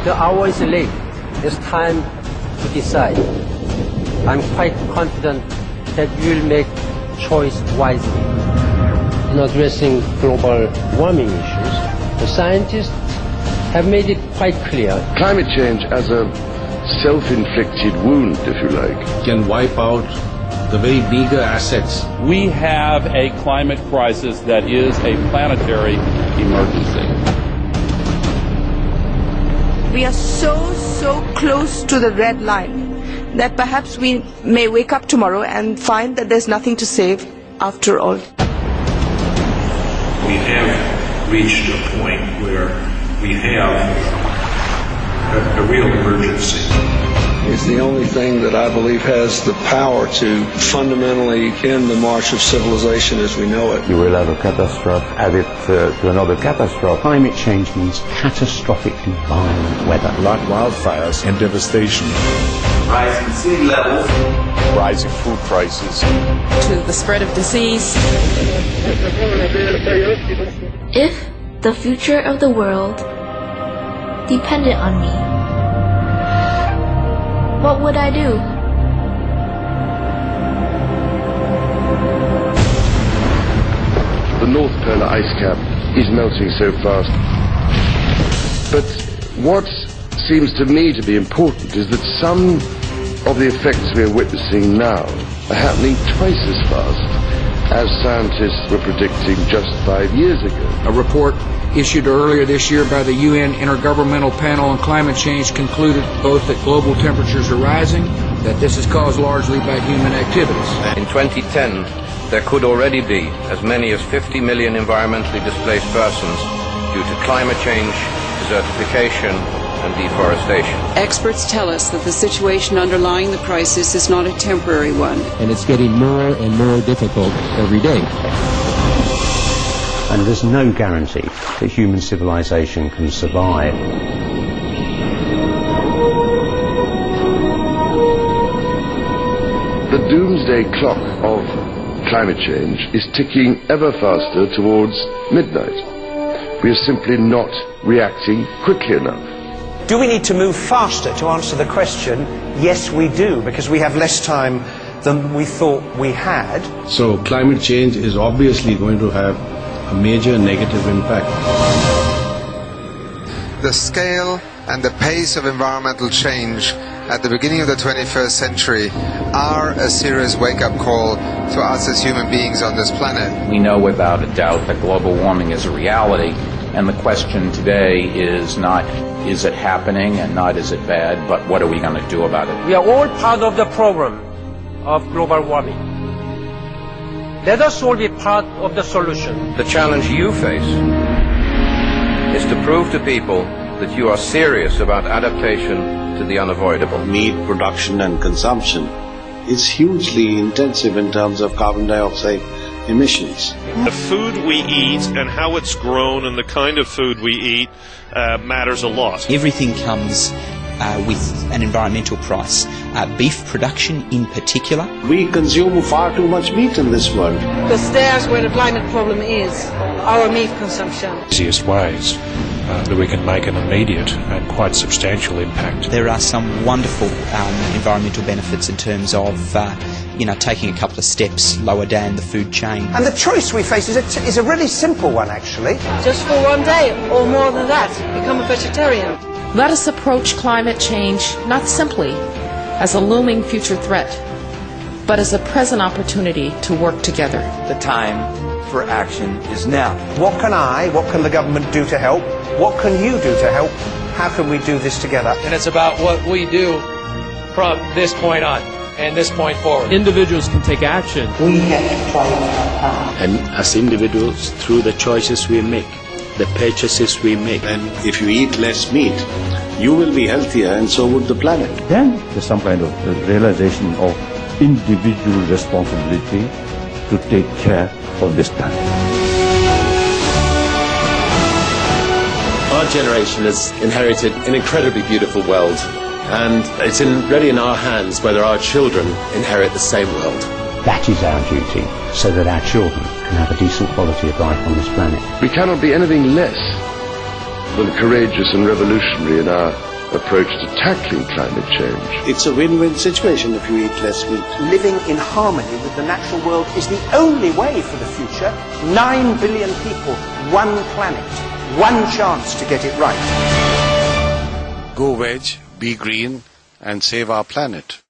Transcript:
The hour is late. It's time to decide. I'm quite confident that you will make choice wisely. In addressing global warming issues, the scientists have made it quite clear. Climate change as a self-inflicted wound, if you like, can wipe out the very meager assets. We have a climate crisis that is a planetary emergency. We are so close to the red line that perhaps we may wake up tomorrow and find that there's nothing to save after all. We have reached a point where we have a real emergency. It's the only thing that I believe has the power to fundamentally end the march of civilization as we know it. You will have a catastrophe added to another catastrophe. Climate change means catastrophically violent weather. Like wildfires and devastation. Rising sea levels. Rising food prices. To the spread of disease. If the future of the world depended on me, what would I do? The North Polar ice cap is melting so fast. But what seems to me to be important is that some of the effects we are witnessing now are happening twice as fast as scientists were predicting just 5 years ago. A report issued earlier this year by the UN Intergovernmental Panel on Climate Change concluded both that global temperatures are rising, that this is caused largely by human activities. In 2010, there could already be as many as 50 million environmentally displaced persons due to climate change, desertification, and deforestation. Experts tell us that the situation underlying the crisis is not a temporary one. And it's getting more and more difficult every day. And there's no guarantee that human civilization can survive. The doomsday clock of climate change is ticking ever faster towards midnight. We are simply not reacting quickly enough. Do we need to move faster to answer the question? Yes, we do, because we have less time than we thought we had. So climate change is obviously going to have a major negative impact. The scale and the pace of environmental change at the beginning of the 21st century are a serious wake-up call to us as human beings on this planet. We know without a doubt that global warming is a reality, and the question today is not is it happening and not is it bad, but what are we going to do about it? We are all part of the problem of global warming. Let us all be part of the solution. The challenge you face is to prove to people that you are serious about adaptation to the unavoidable. Meat production and consumption is hugely intensive in terms of carbon dioxide emissions. The food we eat and how it's grown and the kind of food we eat matters a lot. Everything comes with an environmental price. Beef production in particular. We consume far too much meat in this world. Because there's where the climate problem is, our meat consumption. Easiest ways that we can make an immediate and quite substantial impact. There are some wonderful environmental benefits in terms of taking a couple of steps lower down the food chain. And the choice we face is a really simple one, actually. Just for one day, or more than that, become a vegetarian. Let us approach climate change not simply as a looming future threat, but as a present opportunity to work together. The time for action is now. What can the government do to help? What can you do to help? How can we do this together? And it's about what we do from this point on and this point forward. Individuals can take action. We have to try our power. And as individuals, through the choices we make, the purchases we make, and if you eat less meat, you will be healthier and so would the planet. Then there's some kind of realization of individual responsibility to take care of this planet. Our generation has inherited an incredibly beautiful world, and it's really in our hands whether our children inherit the same world. That is our duty, so that our children can have a decent quality of life on this planet. We cannot be anything less than courageous and revolutionary in our approach to tackling climate change. It's a win-win situation if you eat less meat. Living in harmony with the natural world is the only way for the future. 9 billion people, one planet, one chance to get it right. Go veg, be green, and save our planet.